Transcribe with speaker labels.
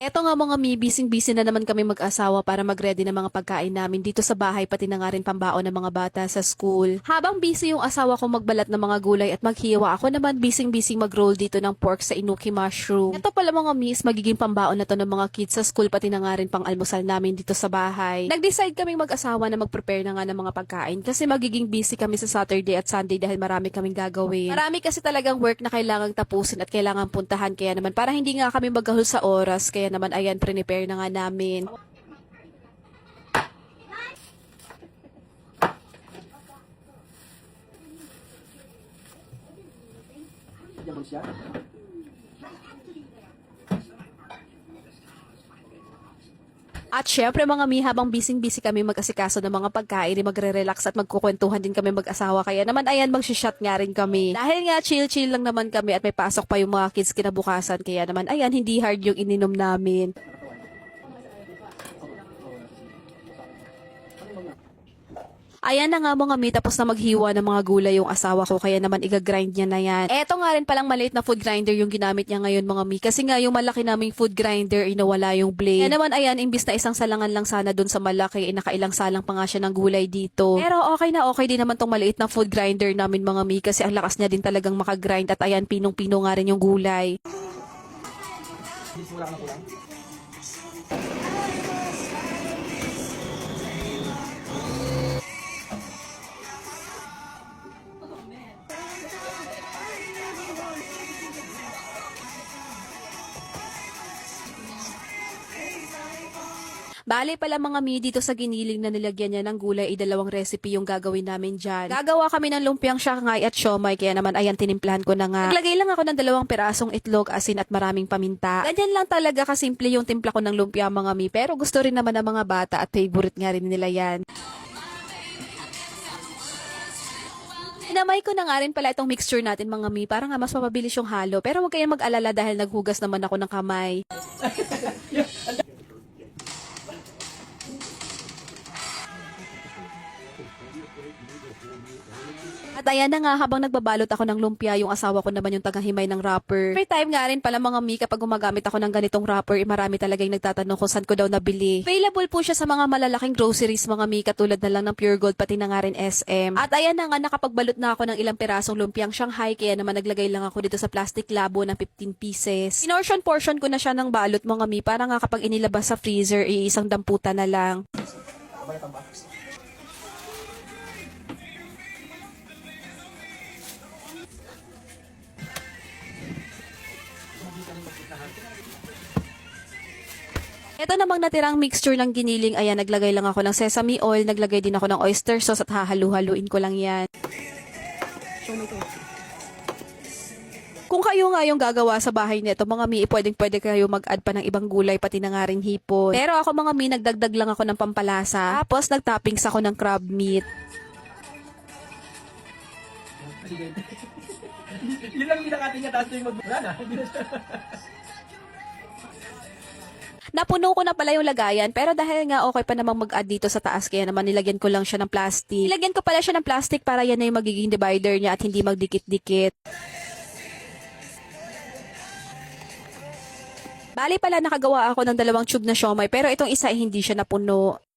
Speaker 1: Eto nga mga mi, busy-busy na naman kami mag-asawa para mag-ready ng mga pagkain namin dito sa bahay pati na nga rin pambaon ng mga bata sa school. Habang busy yung asawa ko magbalat ng mga gulay at maghiwa, ako naman busy-busy mag-roll dito ng pork sa inuki mushroom. Ito pala mga mis, magiging pambaon na to ng mga kids sa school pati na nga rin pang almusal namin dito sa bahay. Nag-decide kaming mag-asawa na mag-prepare na nga ng mga pagkain kasi magiging busy kami sa Saturday at Sunday dahil marami kaming gagawin. Marami kasi talagang work na kailangang tapusin at kailangang puntahan kaya naman para hindi nga kami magahol sa oras kaya naman ayan, prepare na nga namin. At syempre mga mi, habang busy-busy kami mag-asikaso ng mga pagkain, magre-relax at magkukwentuhan din kami mag-asawa. Kaya naman ayan, mag-shot nga rin kami. Dahil nga chill-chill lang naman kami at may pasok pa yung mga kids kinabukasan. Kaya naman ayan, hindi hard yung ininom namin. Ayan na nga mga mi, tapos na maghiwa ng mga gulay yung asawa ko, kaya naman igagrind niya na yan. Eto nga rin palang maliit na food grinder yung ginamit niya ngayon mga mi, kasi nga yung malaki naming food grinder, inawala yung blade. Kaya naman ayan, imbis na isang salangan lang sana dun sa malaki, nakailang salang pa nga siya ng gulay dito. Pero okay na okay din naman tong maliit na food grinder namin mga mi, kasi ang lakas niya din talagang makagrind at ayan, pinong-pino nga rin yung gulay. Bale pala mga mi, dito sa giniling na nilagyan niya ng gulay ay dalawang recipe yung gagawin namin dyan. Gagawa kami ng lumpiang shanghai at siomai, kaya naman ayan, tinimplahan ko na nga. Naglagay lang ako ng 2 pirasong itlog, asin at maraming paminta. Ganyan lang talaga kasimple yung timpla ko ng lumpia mga mi, pero gusto rin naman ng mga bata at favorite nga rin nila yan. Inamay ko na nga rin pala itong mixture natin mga mi, para nga mas mapabilis yung halo, pero huwag kayong mag-alala dahil naghugas naman ako ng kamay. At ayan na nga, habang nagbabalot ako ng lumpia, yung asawa ko naman yung tagahimay ng wrapper. Every time nga rin pala mga mi, kapag gumagamit ako ng ganitong wrapper, marami talaga yung nagtatanong kung saan ko daw nabili. Available po siya sa mga malalaking groceries mga mi, katulad na lang ng Pure Gold pati na nga rin SM. At ayan na nga, nakapagbalot na ako ng ilang pirasong lumpiang Shanghai, kaya naman naglagay lang ako dito sa plastic labo ng 15 pieces. Portion ko na siya ng balot mga mi, para nga kapag inilabas sa freezer, iisang damputa na lang. Ito namang natirang mixture ng giniling, ayan, naglagay lang ako ng sesame oil, naglagay din ako ng oyster sauce at hahalu-haluin ko lang yan. Kung kayo nga yung gagawa sa bahay nito, mga mi, pwede kayo mag-add pa ng ibang gulay, pati na nga rin hipon. Pero ako mga mi, nagdagdag lang ako ng pampalasa, tapos nagtoppings ako ng crab meat.
Speaker 2: Yun lang pinakating nga taas na yung mag-wala na.
Speaker 1: Napuno ko na pala yung lagayan, pero dahil nga okay pa namang mag-add dito sa taas, kaya naman nilagyan ko lang siya ng plastic. Nilagyan ko pala siya ng plastic para yan na yung magiging divider niya at hindi magdikit-dikit. Bali pala nakagawa ako ng 2 tube na siomai, pero itong isa ay hindi siya napuno.